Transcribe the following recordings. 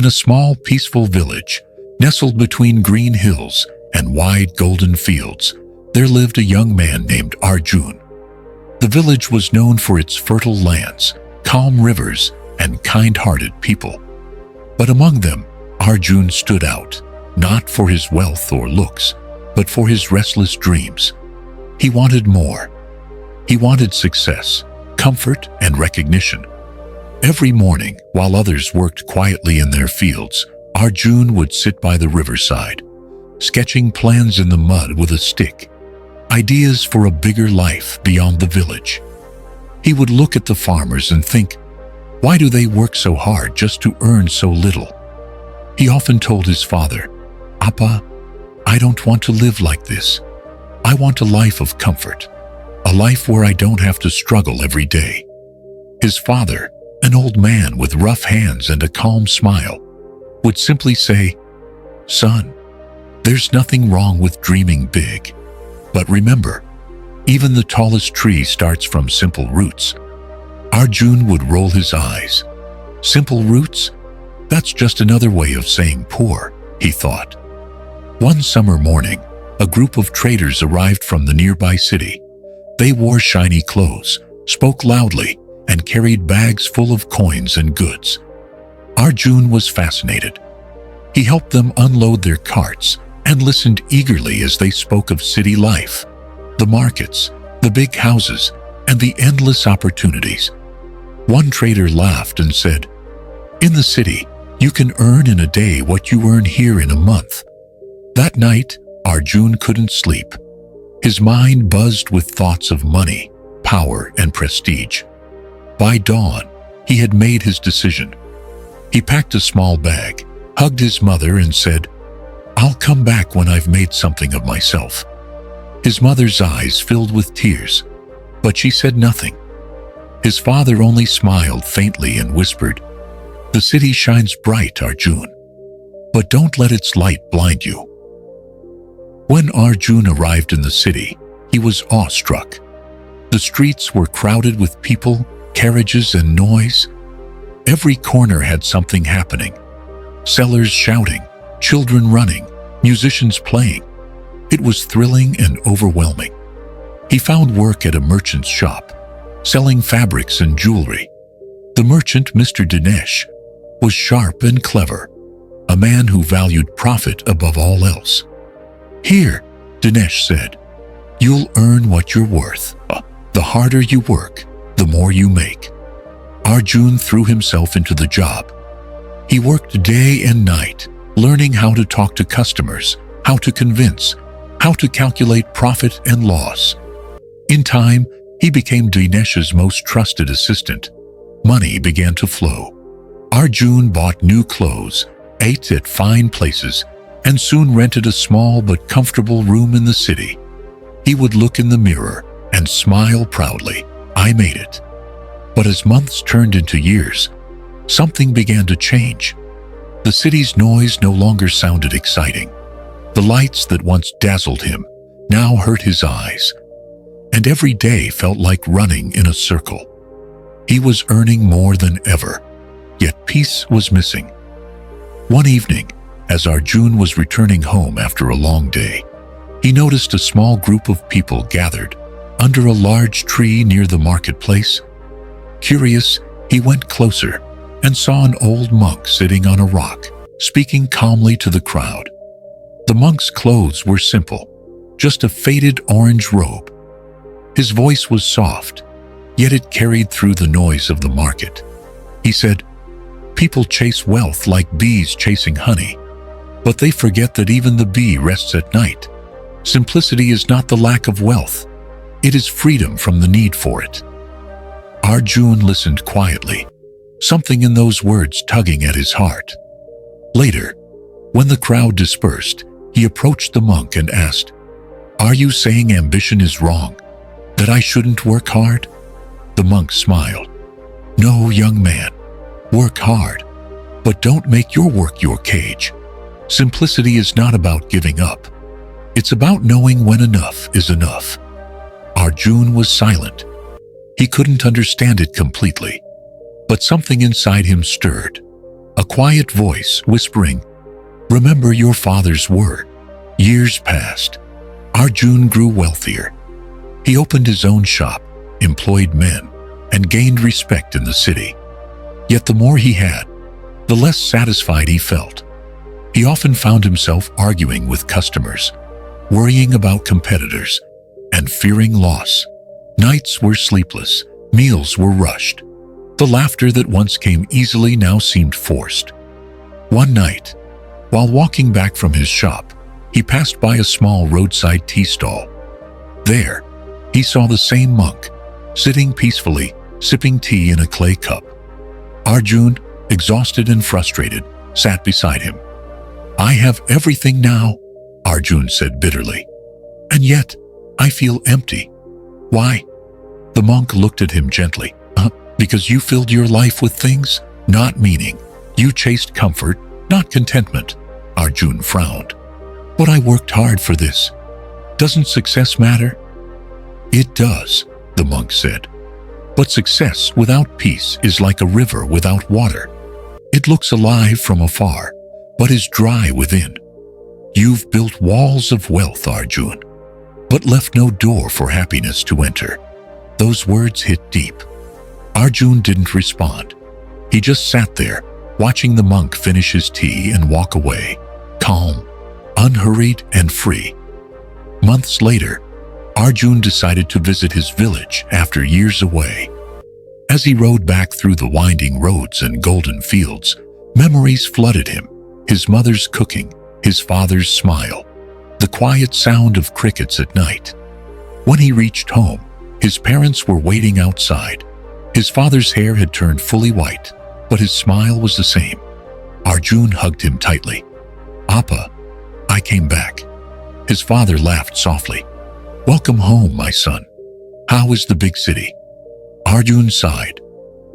a small, peaceful village, nestled between green hills and wide golden fields, there lived a young man named Arjun. The village was known for its fertile lands, calm rivers, and kind-hearted people. But among them, Arjun stood out, not for his wealth or looks, but for his restless dreams. He wanted more. He wanted success, comfort, and recognition. Every morning, while others worked quietly in their fields, Arjun would sit by the riverside, sketching plans in the mud with a stick, ideas for a bigger life beyond the village. He would look at the farmers and think, why do they work so hard just to earn so little? He often told his father, "Appa, I don't want to live like this. I want a life of comfort, a life where I don't have to struggle every day." His father, an old man with rough hands and a calm smile, would simply say, "Son, there's nothing wrong with dreaming big. But remember, even the tallest tree starts from simple roots." Arjun would roll his eyes. Simple roots? That's just another way of saying poor, he thought. One summer morning, a group of traders arrived from the nearby city. They wore shiny clothes, spoke loudly, and carried bags full of coins and goods. Arjun was fascinated. He helped them unload their carts and listened eagerly as they spoke of city life, the markets, the big houses, and the endless opportunities. One trader laughed and said, "In the city, you can earn in a day what you earn here in a month." That night, Arjun couldn't sleep. His mind buzzed with thoughts of money, power, and prestige. By dawn, he had made his decision. He packed a small bag, hugged his mother, and said, "I'll come back when I've made something of myself." His mother's eyes filled with tears, but she said nothing. His father only smiled faintly and whispered, "The city shines bright, Arjun, but don't let its light blind you." When Arjun arrived in the city, he was awestruck. The streets were crowded with people, carriages, and noise. Every corner had something happening. Sellers shouting, children running, musicians playing. It was thrilling and overwhelming. He found work at a merchant's shop, selling fabrics and jewelry. The merchant, Mr. Dinesh, was sharp and clever, a man who valued profit above all else. "Here," Dinesh said, "you'll earn what you're worth. The harder you work, the more you make." Arjun threw himself into the job. He worked day and night, learning how to talk to customers, how to convince, how to calculate profit and loss. In time, he became Dinesh's most trusted assistant. Money began to flow. Arjun bought new clothes, ate at fine places, and soon rented a small but comfortable room in the city. He would look in the mirror and smile proudly, "I made it." But as months turned into years, something began to change. The city's noise no longer sounded exciting. The lights that once dazzled him now hurt his eyes, and every day felt like running in a circle. He was earning more than ever, yet peace was missing. One evening, as Arjun was returning home after a long day, he noticed a small group of people gathered under a large tree near the marketplace. Curious, he went closer and saw an old monk sitting on a rock, speaking calmly to the crowd. The monk's clothes were simple, just a faded orange robe. His voice was soft, yet it carried through the noise of the market. He said, "People chase wealth like bees chasing honey, but they forget that even the bee rests at night. Simplicity is not the lack of wealth. It is freedom from the need for it." Arjun listened quietly, something in those words tugging at his heart. Later, when the crowd dispersed, he approached the monk and asked, "Are you saying ambition is wrong? That I shouldn't work hard?" The monk smiled. "No, young man. Work hard, but don't make your work your cage. Simplicity is not about giving up. It's about knowing when enough is enough." Arjun was silent. He couldn't understand it completely, but something inside him stirred. a quiet voice whispering, "Remember your father's word." Years passed. Arjun grew wealthier. He opened his own shop, employed men, and gained respect in the city. Yet the more he had, the less satisfied he felt. He often found himself arguing with customers, worrying about competitors, and fearing loss. Nights were sleepless, meals were rushed. The laughter that once came easily now seemed forced. One night, while walking back from his shop, he passed by a small roadside tea stall. There, he saw the same monk, sitting peacefully, sipping tea in a clay cup. Arjun, exhausted and frustrated, sat beside him. "I have everything now," Arjun said bitterly. "And yet, I feel empty." "Why?" The monk looked at him gently. Because you filled your life with things, not meaning. You chased comfort, not contentment." Arjun frowned. "But I worked hard for this. Doesn't success matter?" "It does," the monk said. "But success without peace is like a river without water. It looks alive from afar, but is dry within. You've built walls of wealth, Arjun, but left no door for happiness to enter." Those words hit deep. Arjun didn't respond. He just sat there, watching the monk finish his tea and walk away, calm, unhurried, and free. Months later, Arjun decided to visit his village after years away. As he rode back through the winding roads and golden fields, memories flooded him. His mother's cooking, his father's smile, the quiet sound of crickets at night. When he reached home, his parents were waiting outside. His father's hair had turned fully white, but his smile was the same. Arjun hugged him tightly. "Appa, I came back." His father laughed softly. "Welcome home, my son. How is the big city?" Arjun sighed.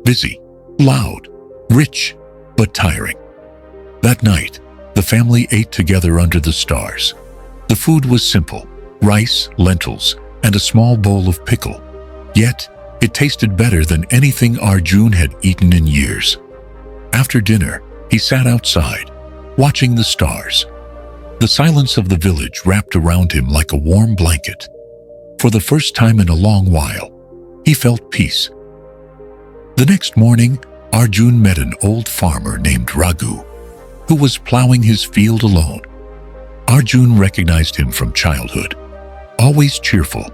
"Busy, loud, rich, but tiring." That night, the family ate together under the stars. The food was simple: rice, lentils, and a small bowl of pickle. Yet, it tasted better than anything Arjun had eaten in years. After dinner, he sat outside, watching the stars. The silence of the village wrapped around him like a warm blanket. For the first time in a long while, he felt peace. The next morning, Arjun met an old farmer named Raghu, who was plowing his field alone. Arjun recognized him from childhood, always cheerful,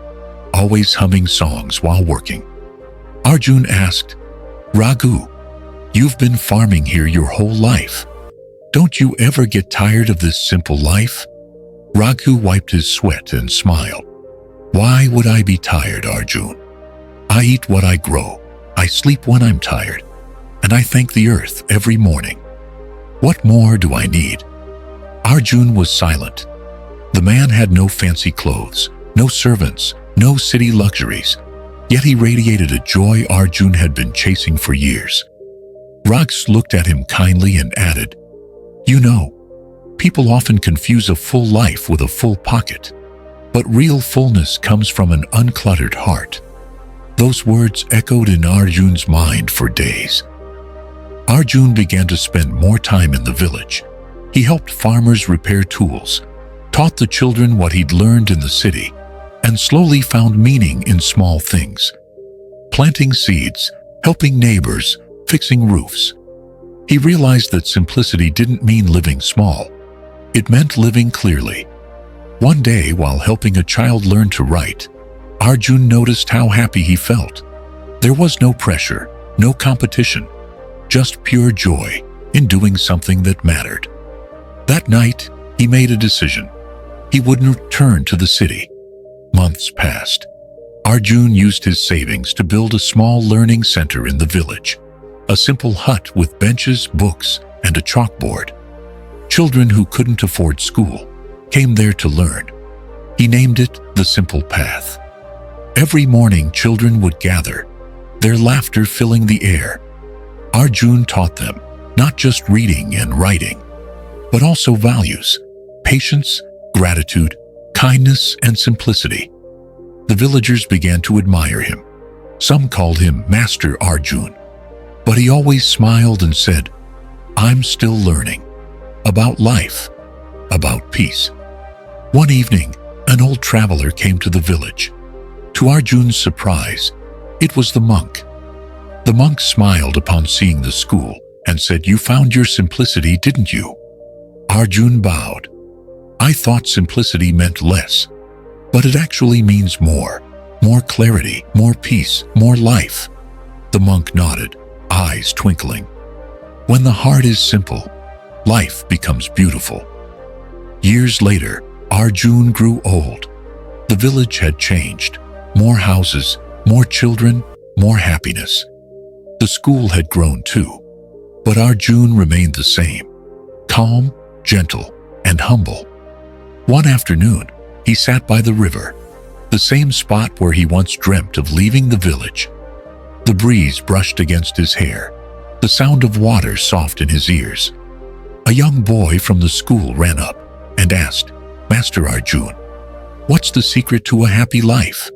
always humming songs while working. Arjun asked, "Raghu, you've been farming here your whole life. Don't you ever get tired of this simple life?" Raghu wiped his sweat and smiled. "Why would I be tired, Arjun? I eat what I grow, I sleep when I'm tired, and I thank the earth every morning. What more do I need?" Arjun was silent. The man had no fancy clothes, no servants, no city luxuries, yet he radiated a joy Arjun had been chasing for years. Raghu looked at him kindly and added, "You know, people often confuse a full life with a full pocket, but real fullness comes from an uncluttered heart." Those words echoed in Arjun's mind for days. Arjun began to spend more time in the village. He helped farmers repair tools, taught the children what he'd learned in the city, and slowly found meaning in small things. Planting seeds, helping neighbors, fixing roofs. He realized that simplicity didn't mean living small. It meant living clearly. One day, while helping a child learn to write, Arjun noticed how happy he felt. There was no pressure, no competition, just pure joy in doing something that mattered. That night, he made a decision. He wouldn't return to the city. Months passed. Arjun used his savings to build a small learning center in the village, a simple hut with benches, books, and a chalkboard. Children who couldn't afford school came there to learn. He named it the Simple Path. Every morning, children would gather, their laughter filling the air. Arjun taught them not just reading and writing, but also values, patience, gratitude, kindness, and simplicity. The villagers began to admire him. Some called him Master Arjun, but he always smiled and said, I'm still learning. About life. About peace. One evening, an old traveler came to the village. To Arjun's surprise, it was the monk. The monk smiled upon seeing the school and said, "You found your simplicity, didn't you?" Arjun bowed. "I thought simplicity meant less, but it actually means more. More clarity, more peace, more life." The monk nodded, eyes twinkling. When the heart is simple, life becomes beautiful. Years later, Arjun grew old. The village had changed. More houses, more children, more happiness. The school had grown too, but Arjun remained the same, calm, gentle, and humble. One afternoon, he sat by the river, the same spot where he once dreamt of leaving the village. The breeze brushed against his hair, the sound of water soft in his ears. A young boy from the school ran up and asked, "Master Arjun, what's the secret to a happy life?"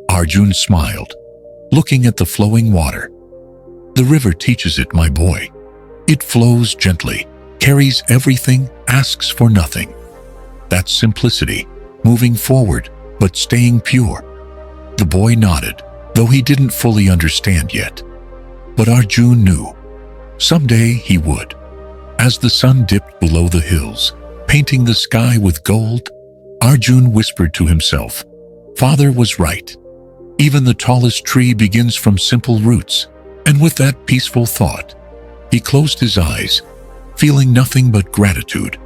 Arjun smiled, looking at the flowing water. "The river teaches it, my boy. It flows gently, carries everything, asks for nothing. That's simplicity, moving forward, but staying pure." The boy nodded, though he didn't fully understand yet. But Arjun knew. Someday he would. As the sun dipped below the hills, painting the sky with gold, Arjun whispered to himself, "Father was right. Even the tallest tree begins from simple roots." And with that peaceful thought, he closed his eyes, feeling nothing but gratitude